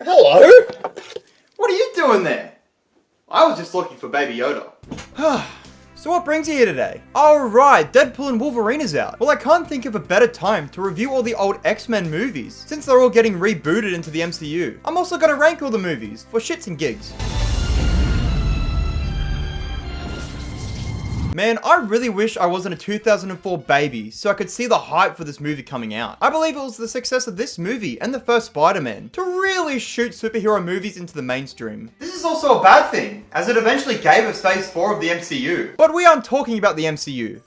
Hello? What are you doing there? I was just looking for Baby Yoda. So what brings you here today? Oh right, Deadpool and Wolverine is out. Well, I can't think of a better time to review all the old X-Men movies, since they're all getting rebooted into the MCU. I'm also gonna rank all the movies, for shits and gigs. Man, I really wish I wasn't a 2004 baby so I could see the hype for this movie coming out. I believe it was the success of this movie and the first Spider-Man to really shoot superhero movies into the mainstream. This is also a bad thing, as it eventually gave us phase 4 of the MCU. But we aren't talking about the MCU.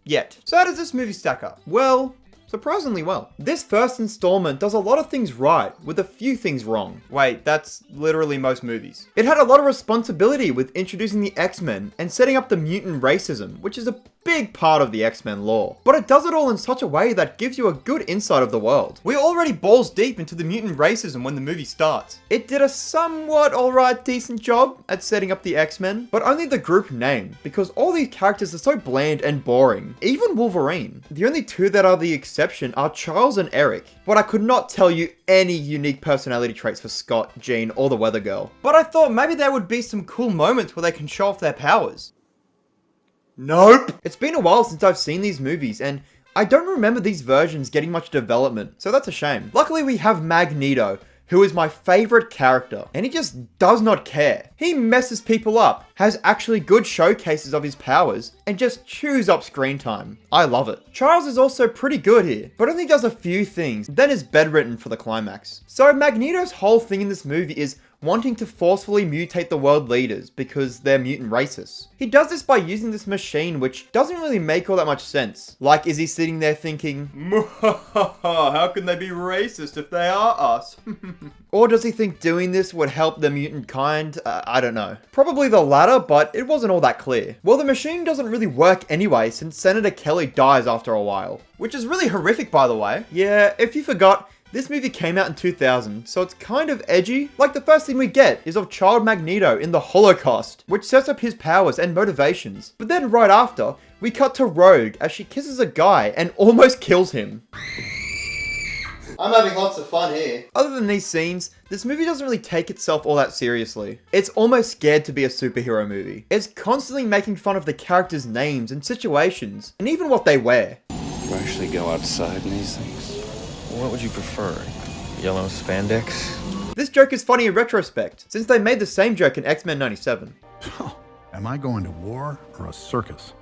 Yet. So how does this movie stack up? Well, surprisingly well. This first installment does a lot of things right, with a few things wrong. Wait, that's literally most movies. It had a lot of responsibility with introducing the X-Men and setting up the mutant racism, which is a big part of the X-Men lore. But it does it all in such a way that gives you a good insight of the world. We're already balls deep into the mutant racism when the movie starts. It did a somewhat alright decent job at setting up the X-Men, but only the group name, because all these characters are so bland and boring. Even Wolverine. The only two that are the exception are Charles and Eric, but I could not tell you any unique personality traits for Scott, Jean, or the Weather Girl. But I thought maybe there would be some cool moments where they can show off their powers. Nope! It's been a while since I've seen these movies, and I don't remember these versions getting much development, so that's a shame. Luckily we have Magneto, who is my favorite character, and he just does not care. He messes people up, has actually good showcases of his powers, and just chews up screen time. I love it. Charles is also pretty good here, but only does a few things, then is bedridden for the climax. So Magneto's whole thing in this movie is wanting to forcefully mutate the world leaders because they're mutant racists. He does this by using this machine which doesn't really make all that much sense. Like, is he sitting there thinking, how can they be racist if they are us? Or does he think doing this would help the mutant kind? I don't know. Probably the latter, but it wasn't all that clear. Well, the machine doesn't really work anyway since Senator Kelly dies after a while. Which is really horrific, by the way. Yeah, if you forgot, this movie came out in 2000, so it's kind of edgy. Like, the first thing we get is of child Magneto in the Holocaust, which sets up his powers and motivations. But then right after, we cut to Rogue as she kisses a guy and almost kills him. I'm having lots of fun here. Other than these scenes, this movie doesn't really take itself all that seriously. It's almost scared to be a superhero movie. It's constantly making fun of the characters' names and situations, and even what they wear. You actually go outside in these things? What would you prefer? Yellow spandex? This joke is funny in retrospect, since they made the same joke in X-Men 97. Am I going to war or a circus?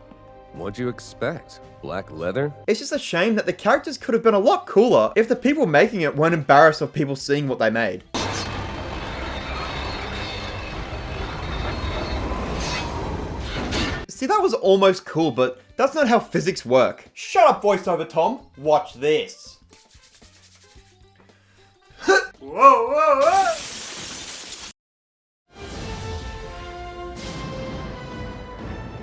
What'd you expect? Black leather? It's just a shame that the characters could have been a lot cooler if the people making it weren't embarrassed of people seeing what they made. See, that was almost cool, but that's not how physics work. Shut up, voiceover Tom. Watch this. Whoa, whoa, whoa!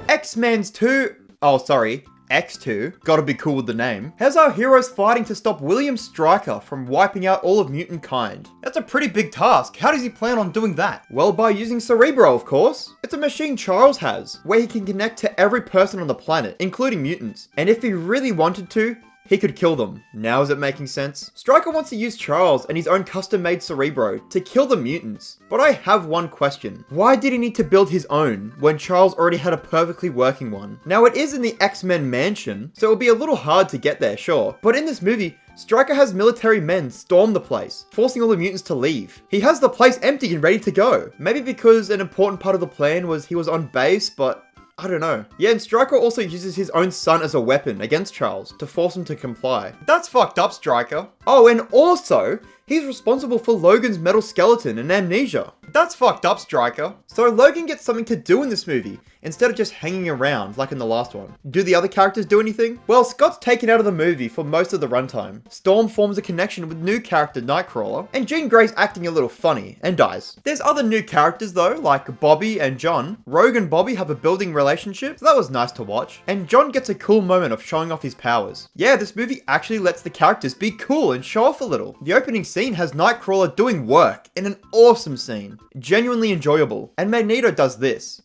X-Men's 2... Oh, sorry. X2, gotta be cool with the name, has our heroes fighting to stop William Stryker from wiping out all of mutant kind. That's a pretty big task. How does he plan on doing that? Well, by using Cerebro, of course. It's a machine Charles has, where he can connect to every person on the planet, including mutants. And if he really wanted to, he could kill them. Now is it making sense? Stryker wants to use Charles and his own custom-made Cerebro to kill the mutants. But I have one question. Why did he need to build his own when Charles already had a perfectly working one? Now it is in the X-Men mansion, so it'll be a little hard to get there, sure. But in this movie, Stryker has military men storm the place, forcing all the mutants to leave. He has the place empty and ready to go. Maybe because an important part of the plan was he was on base, but I don't know. Yeah, and Stryker also uses his own son as a weapon against Charles to force him to comply. That's fucked up, Stryker. Oh, and also, he's responsible for Logan's metal skeleton and amnesia. That's fucked up, Stryker. So Logan gets something to do in this movie, instead of just hanging around like in the last one. Do the other characters do anything? Well, Scott's taken out of the movie for most of the runtime. Storm forms a connection with new character Nightcrawler, and Jean Grey's acting a little funny, and dies. There's other new characters though, like Bobby and John. Rogue and Bobby have a building relationship, so that was nice to watch. And John gets a cool moment of showing off his powers. Yeah, this movie actually lets the characters be cool and show off a little. The opening scene has Nightcrawler doing work in an awesome scene. Genuinely enjoyable. And Magneto does this.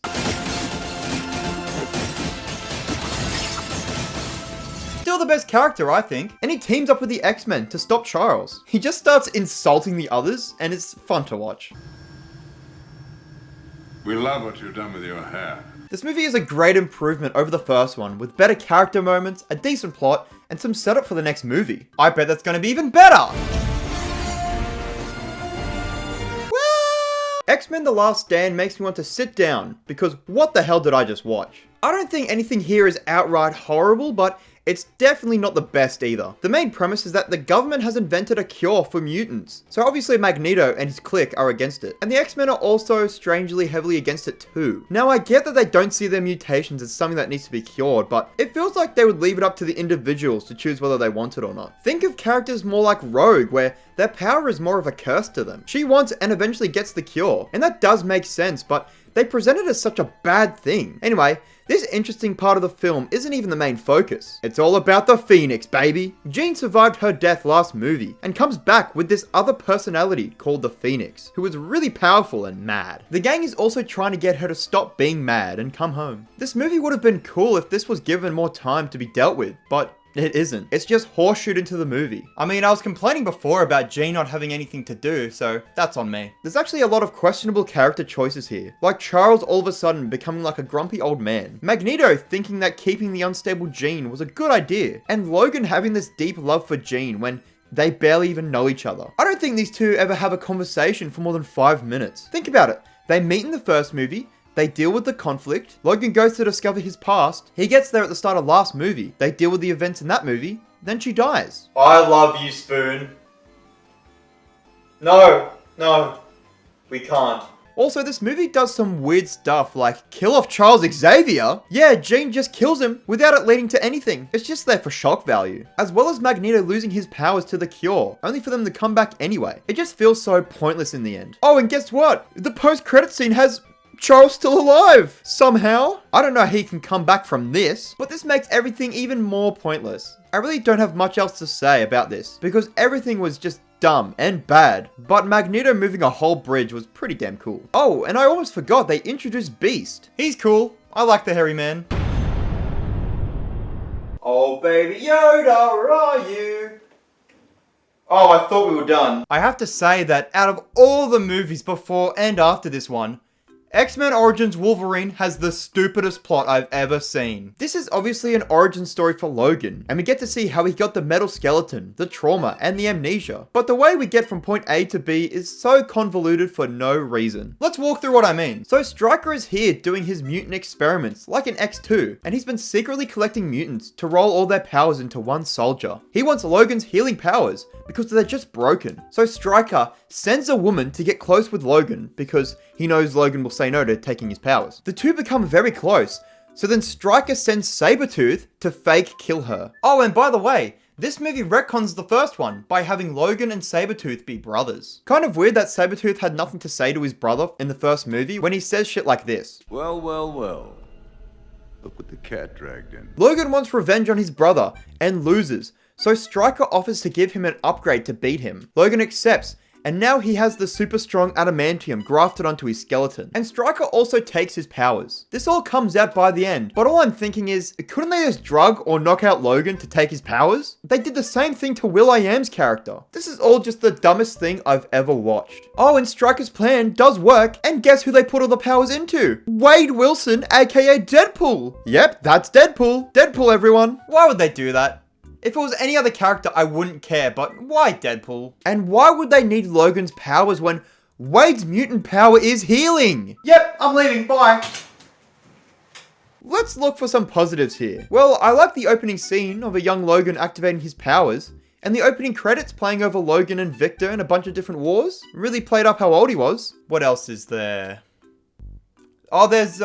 Still the best character, I think. And he teams up with the X-Men to stop Charles. He just starts insulting the others, and it's fun to watch. We love what you've done with your hair. This movie is a great improvement over the first one, with better character moments, a decent plot, and some setup for the next movie. I bet that's gonna be even better! X-Men The Last Stand makes me want to sit down, because what the hell did I just watch? I don't think anything here is outright horrible, but it's definitely not the best either. The main premise is that the government has invented a cure for mutants. So obviously Magneto and his clique are against it. And the X-Men are also strangely heavily against it too. Now I get that they don't see their mutations as something that needs to be cured, but it feels like they would leave it up to the individuals to choose whether they want it or not. Think of characters more like Rogue, where their power is more of a curse to them. She wants and eventually gets the cure. And that does make sense, but they present it as such a bad thing. Anyway, this interesting part of the film isn't even the main focus. It's all about the Phoenix, baby. Jean survived her death last movie and comes back with this other personality called the Phoenix, who is really powerful and mad. The gang is also trying to get her to stop being mad and come home. This movie would have been cool if this was given more time to be dealt with, but it isn't. It's just horseshoed into the movie. I mean, I was complaining before about Jean not having anything to do, so that's on me. There's actually a lot of questionable character choices here, like Charles all of a sudden becoming like a grumpy old man, Magneto thinking that keeping the unstable Jean was a good idea, and Logan having this deep love for Jean when they barely even know each other. I don't think these two ever have a conversation for more than 5 minutes. Think about it. They meet in the first movie, they deal with the conflict, Logan goes to discover his past, he gets there at the start of last movie, they deal with the events in that movie, then she dies. I love you, Spoon. No, we can't. Also, this movie does some weird stuff like kill off Charles Xavier. Yeah, Jean just kills him without it leading to anything. It's just there for shock value. As well as Magneto losing his powers to the cure, only for them to come back anyway. It just feels so pointless in the end. Oh, and guess what? The post-credit scene has Charles still alive, somehow. I don't know how he can come back from this, but this makes everything even more pointless. I really don't have much else to say about this, because everything was just dumb and bad, but Magneto moving a whole bridge was pretty damn cool. Oh, and I almost forgot they introduced Beast. He's cool. I like the hairy man. Oh baby Yoda, where are you? Oh, I thought we were done. I have to say that out of all the movies before and after this one, X-Men Origins Wolverine has the stupidest plot I've ever seen. This is obviously an origin story for Logan, and we get to see how he got the metal skeleton, the trauma, and the amnesia. But the way we get from point A to B is so convoluted for no reason. Let's walk through what I mean. So Stryker is here doing his mutant experiments, like in X2, and he's been secretly collecting mutants to roll all their powers into one soldier. He wants Logan's healing powers, because they're just broken. So Stryker sends a woman to get close with Logan, because he knows Logan will say no to taking his powers. The two become very close, so then Stryker sends Sabretooth to fake kill her. Oh, and by the way, this movie retcons the first one by having Logan and Sabretooth be brothers. Kind of weird that Sabretooth had nothing to say to his brother in the first movie when he says shit like this. Well. Look what the cat dragged in. Logan wants revenge on his brother and loses, so Stryker offers to give him an upgrade to beat him. Logan accepts, and now he has the super strong adamantium grafted onto his skeleton. And Stryker also takes his powers. This all comes out by the end, but all I'm thinking is, couldn't they just drug or knock out Logan to take his powers? They did the same thing to will.i.am's character. This is all just the dumbest thing I've ever watched. Oh, and Stryker's plan does work, and guess who they put all the powers into? Wade Wilson, aka Deadpool. Yep, that's Deadpool. Deadpool, everyone. Why would they do that? If it was any other character, I wouldn't care, but why Deadpool? And why would they need Logan's powers when Wade's mutant power is healing? Yep, I'm leaving, bye. Let's look for some positives here. Well, I like the opening scene of a young Logan activating his powers, and the opening credits playing over Logan and Victor in a bunch of different wars. Really played up how old he was. What else is there? Oh, there's,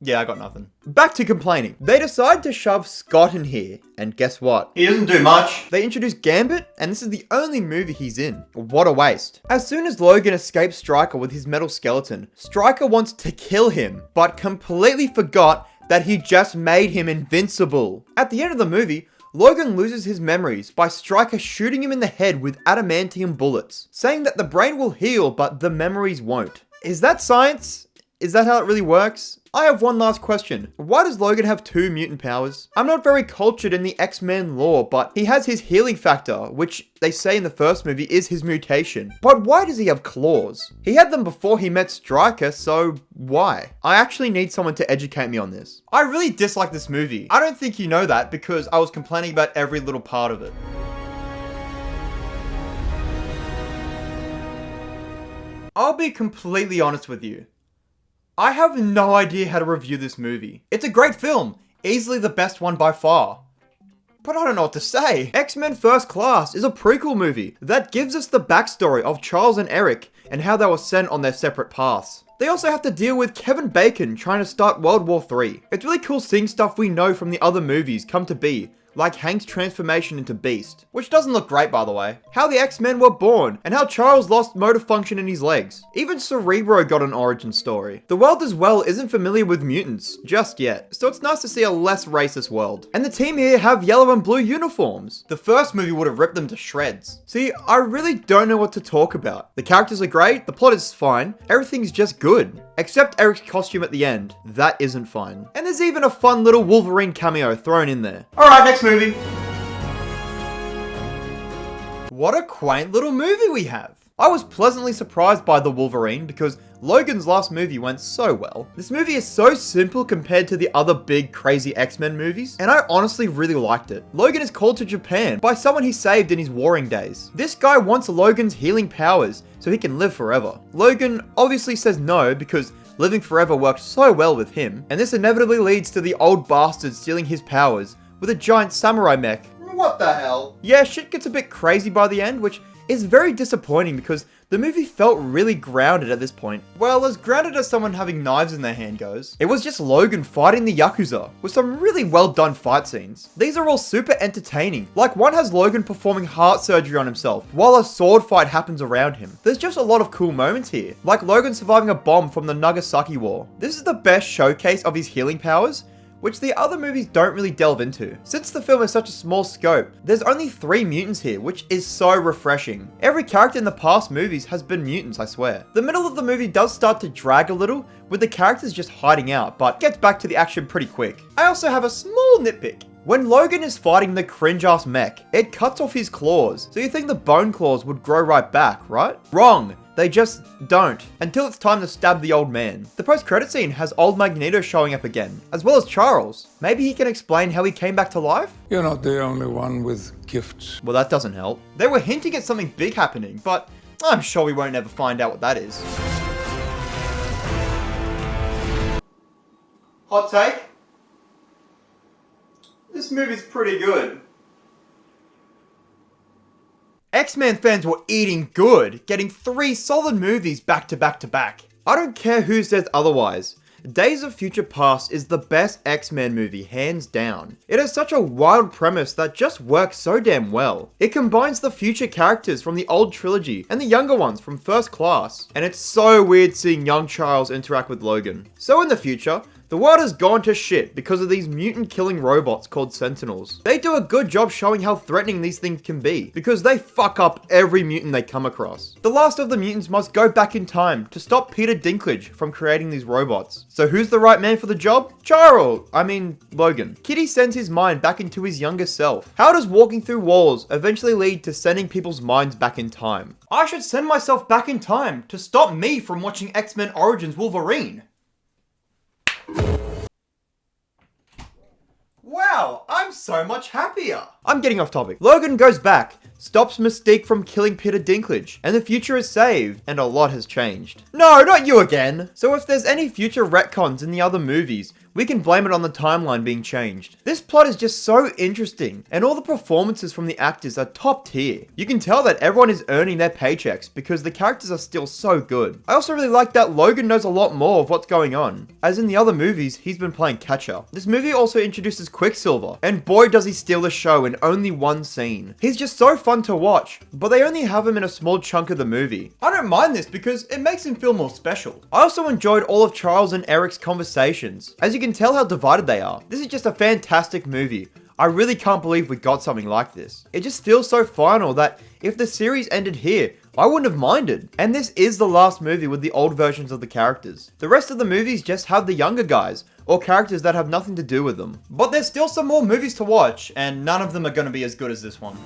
yeah, I got nothing. Back to complaining. They decide to shove Scott in here, and guess what? He doesn't do much. They introduce Gambit, and this is the only movie he's in. What a waste. As soon as Logan escapes Stryker with his metal skeleton, Stryker wants to kill him, but completely forgot that he just made him invincible. At the end of the movie, Logan loses his memories by Stryker shooting him in the head with adamantium bullets, saying that the brain will heal, but the memories won't. Is that science? Is that how it really works? I have one last question. Why does Logan have 2 mutant powers? I'm not very cultured in the X-Men lore, but he has his healing factor, which they say in the first movie is his mutation. But why does he have claws? He had them before he met Stryker, so why? I actually need someone to educate me on this. I really dislike this movie. I don't think you know that because I was complaining about every little part of it. I'll be completely honest with you. I have no idea how to review this movie. It's a great film, easily the best one by far. But I don't know what to say. X-Men First Class is a prequel movie that gives us the backstory of Charles and Eric and how they were sent on their separate paths. They also have to deal with Kevin Bacon trying to start World War III. It's really cool seeing stuff we know from the other movies come to be, like Hank's transformation into Beast, which doesn't look great by the way. How the X-Men were born, and how Charles lost motor function in his legs. Even Cerebro got an origin story. The world as well isn't familiar with mutants, just yet, so it's nice to see a less racist world. And the team here have yellow and blue uniforms. The first movie would have ripped them to shreds. See, I really don't know what to talk about. The characters are great, the plot is fine, everything's just good. Except Eric's costume at the end. That isn't fine. And there's even a fun little Wolverine cameo thrown in there. Alright, next movie. What a quaint little movie we have. I was pleasantly surprised by the Wolverine because Logan's last movie went so well. This movie is so simple compared to the other big crazy X-Men movies, and I honestly really liked it. Logan is called to Japan by someone he saved in his warring days. This guy wants Logan's healing powers so he can live forever. Logan obviously says no because living forever worked so well with him, and this inevitably leads to the old bastard stealing his powers with a giant samurai mech. What the hell? Yeah, shit gets a bit crazy by the end, which is very disappointing because the movie felt really grounded at this point. Well, as grounded as someone having knives in their hand goes. It was just Logan fighting the Yakuza, with some really well done fight scenes. These are all super entertaining. Like one has Logan performing heart surgery on himself, while a sword fight happens around him. There's just a lot of cool moments here, like Logan surviving a bomb from the Nagasaki War. This is the best showcase of his healing powers, which the other movies don't really delve into. Since the film is such a small scope, there's only 3 mutants here, which is so refreshing. Every character in the past movies has been mutants, I swear. The middle of the movie does start to drag a little, with the characters just hiding out, but gets back to the action pretty quick. I also have a small nitpick. When Logan is fighting the cringe-ass mech, it cuts off his claws, so you think the bone claws would grow right back, right? Wrong. They just don't, until it's time to stab the old man. The post-credit scene has old Magneto showing up again, as well as Charles. Maybe he can explain how he came back to life? You're not the only one with gifts. Well, that doesn't help. They were hinting at something big happening, but I'm sure we won't ever find out what that is. Hot take? This movie's pretty good. X-Men fans were eating good, getting 3 solid movies back to back to back. I don't care who says otherwise. Days of Future Past is the best X-Men movie, hands down. It has such a wild premise that just works so damn well. It combines the future characters from the old trilogy and the younger ones from First Class. And it's so weird seeing young Charles interact with Logan. So in the future, the world has gone to shit because of these mutant-killing robots called Sentinels. They do a good job showing how threatening these things can be, because they fuck up every mutant they come across. The last of the mutants must go back in time to stop Peter Dinklage from creating these robots. So who's the right man for the job? Logan. Kitty sends his mind back into his younger self. How does walking through walls eventually lead to sending people's minds back in time? I should send myself back in time to stop me from watching X-Men Origins Wolverine. Wow, I'm so much happier. I'm getting off topic. Logan goes back, stops Mystique from killing Peter Dinklage, and the future is saved, and a lot has changed. No, not you again! So if there's any future retcons in the other movies, we can blame it on the timeline being changed. This plot is just so interesting, and all the performances from the actors are top tier. You can tell that everyone is earning their paychecks because the characters are still so good. I also really like that Logan knows a lot more of what's going on. As in the other movies, he's been playing catch up. This movie also introduces Quicksilver, and boy does he steal the show in only one scene. He's just so fun to watch, but they only have him in a small chunk of the movie. I don't mind this because it makes him feel more special. I also enjoyed all of Charles and Eric's conversations. As you can tell how divided they are. This is just a fantastic movie. I really can't believe we got something like this. It just feels so final that if the series ended here, I wouldn't have minded. And this is the last movie with the old versions of the characters. The rest of the movies just have the younger guys, or characters that have nothing to do with them. But there's still some more movies to watch, and none of them are going to be as good as this one.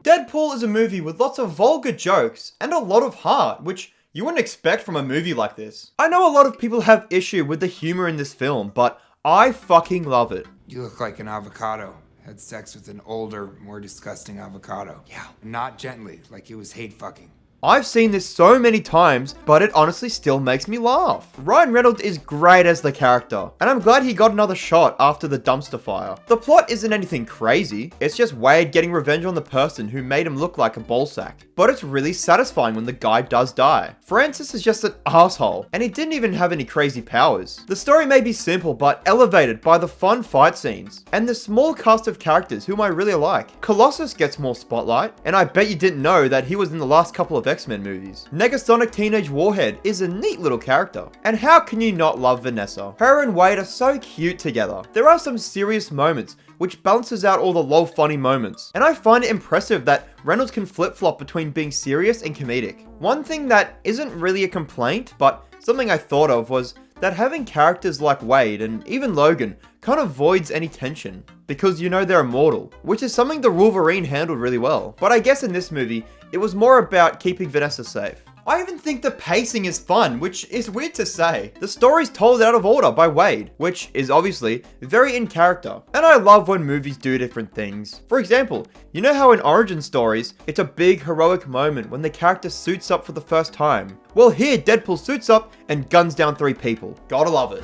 Deadpool is a movie with lots of vulgar jokes and a lot of heart, which you wouldn't expect from a movie like this. I know a lot of people have issue with the humor in this film, but I fucking love it. You look like an avocado. Had sex with an older, more disgusting avocado. Yeah. Not gently, like it was hate fucking. I've seen this so many times, but it honestly still makes me laugh. Ryan Reynolds is great as the character, and I'm glad he got another shot after the dumpster fire. The plot isn't anything crazy, it's just Wade getting revenge on the person who made him look like a ballsack. But it's really satisfying when the guy does die. Francis is just an asshole, and he didn't even have any crazy powers. The story may be simple, but elevated by the fun fight scenes, and the small cast of characters whom I really like. Colossus gets more spotlight, and I bet you didn't know that he was in the last couple of X-Men movies. Negasonic Teenage Warhead is a neat little character. And how can you not love Vanessa? Her and Wade are so cute together. There are some serious moments, which balances out all the lol funny moments. And I find it impressive that Reynolds can flip-flop between being serious and comedic. One thing that isn't really a complaint, but something I thought of was that having characters like Wade and even Logan kind of voids any tension, because you know they're immortal, which is something the Wolverine handled really well. But I guess in this movie, it was more about keeping Vanessa safe. I even think the pacing is fun, which is weird to say. The story's told out of order by Wade, which is obviously very in character. And I love when movies do different things. For example, you know how in origin stories, it's a big heroic moment when the character suits up for the first time? Well, here Deadpool suits up and guns down 3 people. Gotta love it.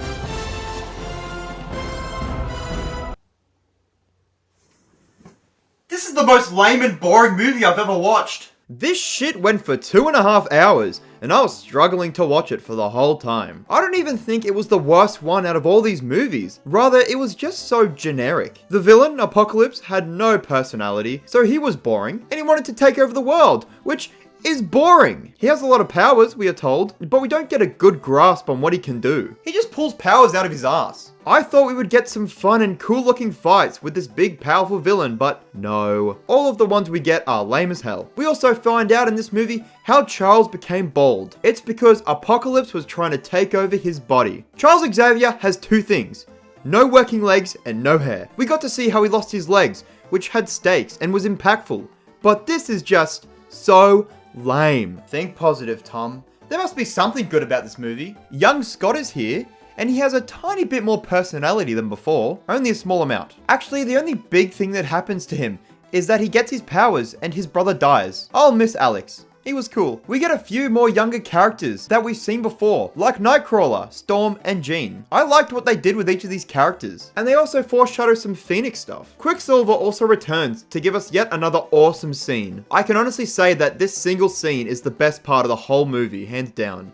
This is the most lame and boring movie I've ever watched. This shit went for 2.5 hours, and I was struggling to watch it for the whole time. I don't even think it was the worst one out of all these movies. Rather, it was just so generic. The villain, Apocalypse, had no personality, so he was boring, and he wanted to take over the world, which is boring. He has a lot of powers, we are told, but we don't get a good grasp on what he can do. He just pulls powers out of his ass. I thought we would get some fun and cool looking fights with this big powerful villain, but no. All of the ones we get are lame as hell. We also find out in this movie how Charles became bald. It's because Apocalypse was trying to take over his body. Charles Xavier has 2 things: no working legs and no hair. We got to see how he lost his legs, which had stakes and was impactful. But this is just so lame. Think positive, Tom. There must be something good about this movie. Young Scott is here, and he has a tiny bit more personality than before, only a small amount. Actually, the only big thing that happens to him is that he gets his powers and his brother dies. I'll miss Alex. He was cool. We get a few more younger characters that we've seen before, like Nightcrawler, Storm, and Jean. I liked what they did with each of these characters, and they also foreshadow some Phoenix stuff. Quicksilver also returns to give us yet another awesome scene. I can honestly say that this single scene is the best part of the whole movie, hands down.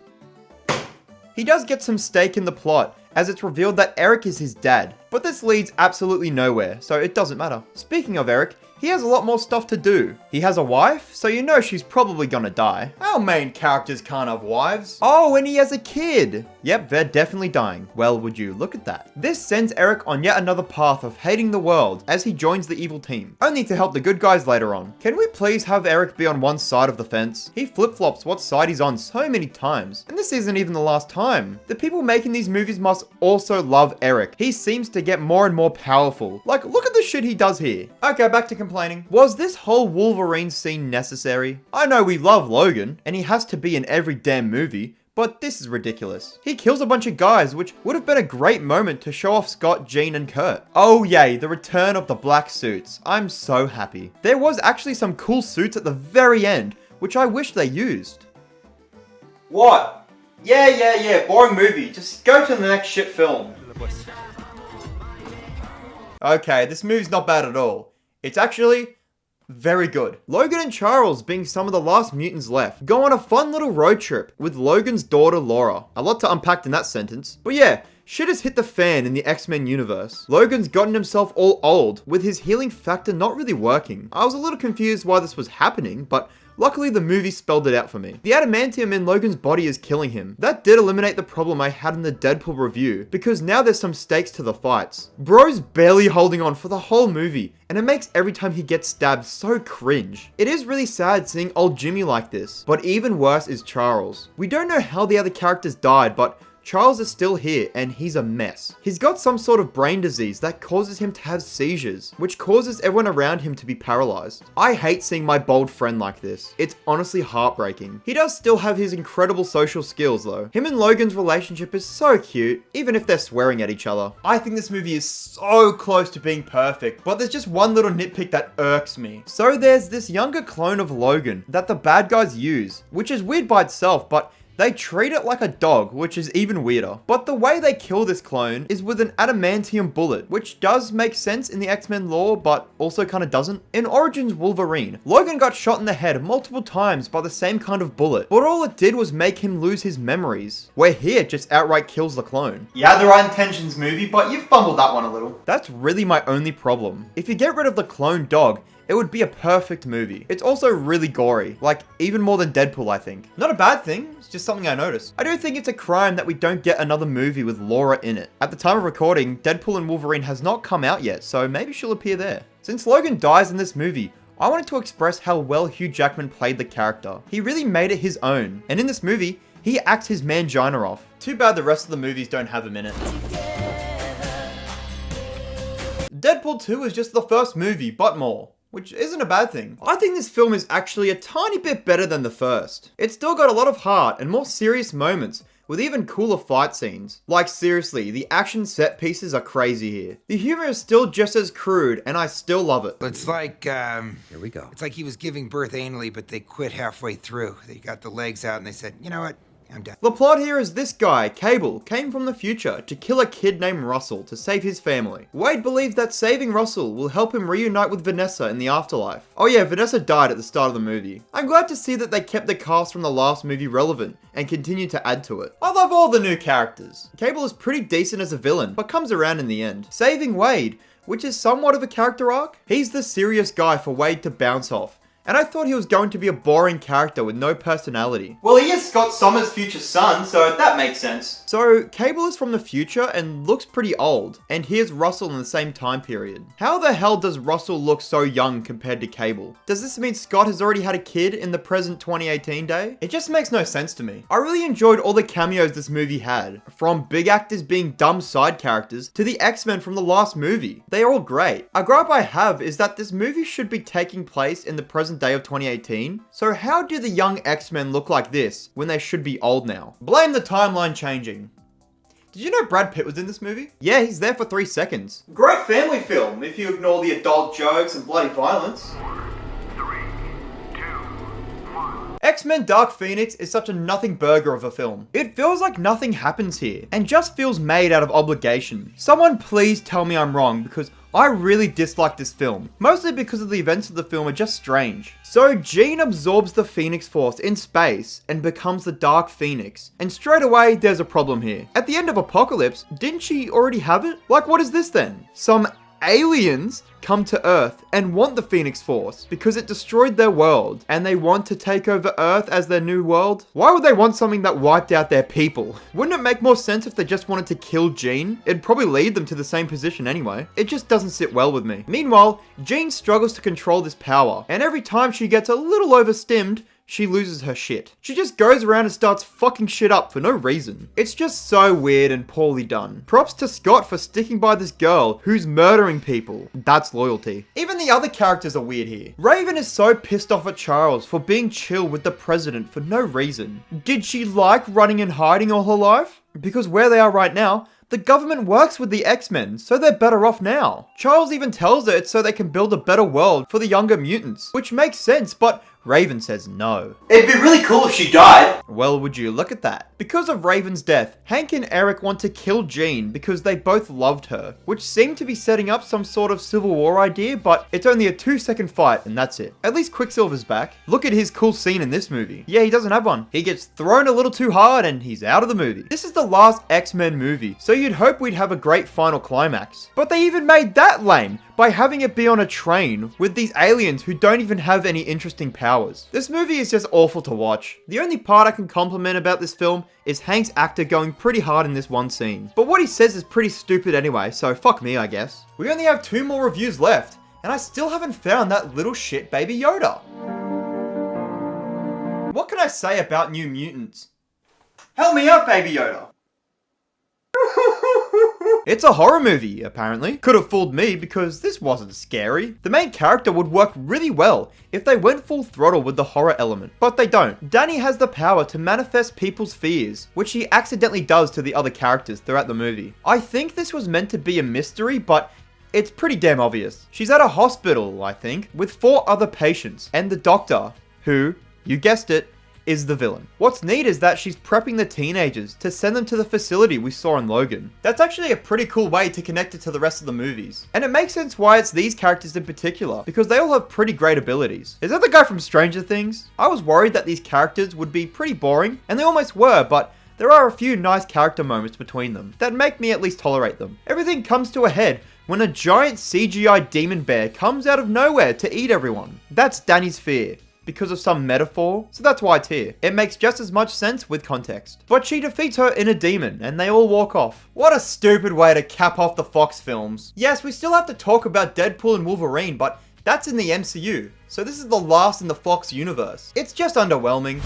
He does get some stake in the plot, as it's revealed that Eric is his dad, but this leads absolutely nowhere, so it doesn't matter. Speaking of Eric, he has a lot more stuff to do. He has a wife, so you know she's probably gonna die. Our main characters can't have wives. Oh, and he has a kid. Yep, they're definitely dying. Well, would you look at that? This sends Eric on yet another path of hating the world as he joins the evil team, only to help the good guys later on. Can we please have Eric be on one side of the fence? He flip-flops what side he's on so many times, and this isn't even the last time. The people making these movies must also love Eric. He seems to get more and more powerful. Like, look at the shit he does here. Okay, back to complaining. Was this whole Wolverine scene necessary? I know we love Logan, and he has to be in every damn movie, but this is ridiculous. He kills a bunch of guys, which would have been a great moment to show off Scott, Jean, and Kurt. Oh yay, the return of the black suits. I'm so happy. There was actually some cool suits at the very end, which I wish they used. What? Yeah, boring movie. Just go to the next shit film. Okay, this movie's not bad at all. It's actually very good. Logan and Charles, being some of the last mutants left, go on a fun little road trip with Logan's daughter Laura. A lot to unpack in that sentence. But yeah, shit has hit the fan in the X-Men universe. Logan's gotten himself all old, with his healing factor not really working. I was a little confused why this was happening, but Luckily, the movie spelled it out for me. The adamantium in Logan's body is killing him. That did eliminate the problem I had in the Deadpool review, because now there's some stakes to the fights. Bro's barely holding on for the whole movie, and it makes every time he gets stabbed so cringe. It is really sad seeing old Jimmy like this, but even worse is Charles. We don't know how the other characters died, but Charles is still here and he's a mess. He's got some sort of brain disease that causes him to have seizures, which causes everyone around him to be paralyzed. I hate seeing my bold friend like this. It's honestly heartbreaking. He does still have his incredible social skills though. Him and Logan's relationship is so cute, even if they're swearing at each other. I think this movie is so close to being perfect, but there's just one little nitpick that irks me. So there's this younger clone of Logan that the bad guys use, which is weird by itself, but they treat it like a dog, which is even weirder. But the way they kill this clone is with an adamantium bullet, which does make sense in the X-Men lore, but also kind of doesn't. In Origins Wolverine, Logan got shot in the head multiple times by the same kind of bullet, but all it did was make him lose his memories, where here it just outright kills the clone. You had the right intentions, movie, but you fumbled that one a little. That's really my only problem. If you get rid of the clone dog, it would be a perfect movie. It's also really gory, like even more than Deadpool, I think. Not a bad thing, it's just something I noticed. I do think it's a crime that we don't get another movie with Laura in it. At the time of recording, Deadpool and Wolverine has not come out yet, so maybe she'll appear there. Since Logan dies in this movie, I wanted to express how well Hugh Jackman played the character. He really made it his own, and in this movie, he acts his mangina off. Too bad the rest of the movies don't have him in it. Deadpool 2 is just the first movie, but more, which isn't a bad thing. I think this film is actually a tiny bit better than the first. It's still got a lot of heart and more serious moments, with even cooler fight scenes. Like seriously, the action set pieces are crazy here. The humor is still just as crude, and I still love it. It's like, Here we go. it's like he was giving birth anally, but they quit halfway through. They got the legs out and they said, you know what? I'm done. The plot here is this guy, Cable, came from the future to kill a kid named Russell to save his family. Wade believes that saving Russell will help him reunite with Vanessa in the afterlife. Oh yeah, Vanessa died at the start of the movie. I'm glad to see that they kept the cast from the last movie relevant and continue to add to it. I love all the new characters. Cable is pretty decent as a villain, but comes around in the end. Saving Wade, which is somewhat of a character arc. He's the serious guy for Wade to bounce off. And I thought he was going to be a boring character with no personality. Well, he is Scott Summers' future son, so that makes sense. So, Cable is from the future and looks pretty old, and here's Russell in the same time period. How the hell does Russell look so young compared to Cable? Does this mean Scott has already had a kid in the present 2018 day? It just makes no sense to me. I really enjoyed all the cameos this movie had, from big actors being dumb side characters to the X-Men from the last movie. They are all great. A gripe I have is that this movie should be taking place in the present day of 2018. So how do the young X-Men look like this when they should be old now? Blame the timeline changing. Did you know Brad Pitt was in this movie? Yeah, he's there for 3 seconds. Great family film if you ignore the adult jokes and bloody violence. X-Men Dark Phoenix is such a nothing burger of a film. It feels like nothing happens here, and just feels made out of obligation. Someone please tell me I'm wrong, because I really dislike this film, mostly because of the events of the film are just strange. So Jean absorbs the Phoenix Force in space and becomes the Dark Phoenix, and straight away there's a problem here. At the end of Apocalypse, didn't she already have it? Like, what is this then? Some aliens come to Earth and want the Phoenix Force because it destroyed their world and they want to take over Earth as their new world? Why would they want something that wiped out their people? Wouldn't it make more sense if they just wanted to kill Jean? It'd probably lead them to the same position anyway. It just doesn't sit well with me. Meanwhile, Jean struggles to control this power, and every time she gets a little overstimmed, she loses her shit. She just goes around and starts fucking shit up for no reason. It's just so weird and poorly done. Props to Scott for sticking by this girl who's murdering people. That's loyalty. Even the other characters are weird here. Raven is so pissed off at Charles for being chill with the president for no reason. Did she like running and hiding all her life? Because where they are right now, the government works with the X-Men, so they're better off now. Charles even tells her it's so they can build a better world for the younger mutants, which makes sense, but Raven says no. It'd be really cool if she died. Well, would you look at that. Because of Raven's death, Hank and Eric want to kill Jean because they both loved her, which seemed to be setting up some sort of Civil War idea, but it's only a 2-second fight and that's it. At least Quicksilver's back. Look at his cool scene in this movie. Yeah, he doesn't have one. He gets thrown a little too hard and he's out of the movie. This is the last X-Men movie, so you'd hope we'd have a great final climax. But they even made that lame by having it be on a train with these aliens who don't even have any interesting powers. This movie is just awful to watch. The only part I can compliment about this film is Hank's actor going pretty hard in this one scene. But what he says is pretty stupid anyway, so fuck me, I guess. We only have 2 more reviews left, and I still haven't found that little shit Baby Yoda. What can I say about New Mutants? Help me out, Baby Yoda! It's a horror movie, apparently. Could have fooled me because this wasn't scary. The main character would work really well if they went full throttle with the horror element, but they don't. Danny has the power to manifest people's fears, which he accidentally does to the other characters throughout the movie. I think this was meant to be a mystery, but it's pretty damn obvious. She's at a hospital, I think, with 4 other patients, and the doctor, who, you guessed it, is the villain. What's neat is that she's prepping the teenagers to send them to the facility we saw in Logan. That's actually a pretty cool way to connect it to the rest of the movies. And it makes sense why it's these characters in particular, because they all have pretty great abilities. Is that the guy from Stranger Things? I was worried that these characters would be pretty boring, and they almost were, but there are a few nice character moments between them that make me at least tolerate them. Everything comes to a head when a giant CGI demon bear comes out of nowhere to eat everyone. That's Danny's fear, because of some metaphor, so that's why it's here. It makes just as much sense with context. But she defeats her inner demon, and they all walk off. What a stupid way to cap off the Fox films. Yes, we still have to talk about Deadpool and Wolverine, but that's in the MCU, so this is the last in the Fox universe. It's just underwhelming.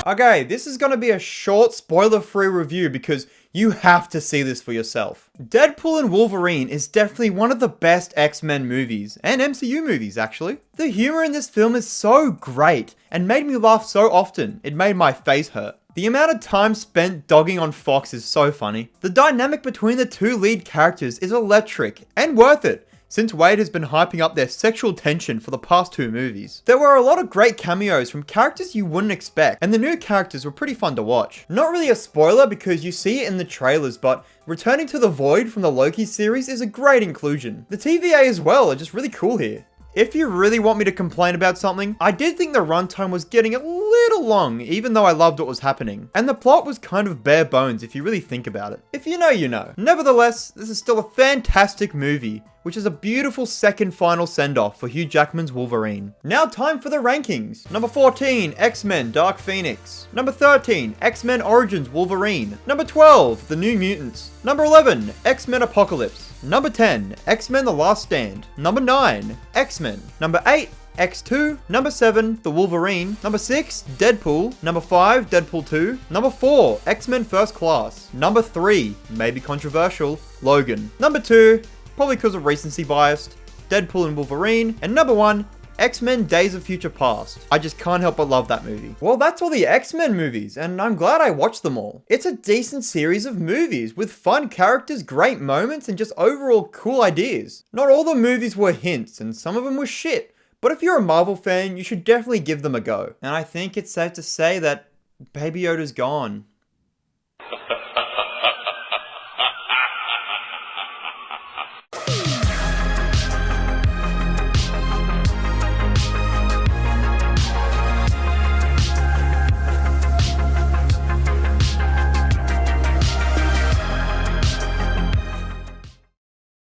Okay, this is gonna be a short, spoiler-free review because you have to see this for yourself. Deadpool and Wolverine is definitely one of the best X-Men movies, and MCU movies actually. The humor in this film is so great, and made me laugh so often, it made my face hurt. The amount of time spent dogging on Fox is so funny. The dynamic between the 2 lead characters is electric, and worth it, since Wade has been hyping up their sexual tension for the past 2 movies. There were a lot of great cameos from characters you wouldn't expect, and the new characters were pretty fun to watch. Not really a spoiler because you see it in the trailers, but returning to the Void from the Loki series is a great inclusion. The TVA as well are just really cool here. If you really want me to complain about something, I did think the runtime was getting a little long, even though I loved what was happening. And the plot was kind of bare bones if you really think about it. If you know, you know. Nevertheless, this is still a fantastic movie, which is a beautiful second final send-off for Hugh Jackman's Wolverine. Now time for the rankings. Number 14, X-Men Dark Phoenix. Number 13, X-Men Origins Wolverine. Number 12, The New Mutants. Number 11, X-Men Apocalypse. Number 10, X-Men The Last Stand. Number 9, X-Men. Number 8, X2. Number 7, The Wolverine. Number 6, Deadpool. Number 5, Deadpool 2. Number 4, X-Men First Class. Number 3, maybe controversial, Logan. Number 2, probably because of recency bias, Deadpool and Wolverine. And number 1, X-Men Days of Future Past. I just can't help but love that movie. Well, that's all the X-Men movies, and I'm glad I watched them all. It's a decent series of movies with fun characters, great moments, and just overall cool ideas. Not all the movies were hints, and some of them were shit. But if you're a Marvel fan, you should definitely give them a go. And I think it's safe to say that Baby Yoda's gone.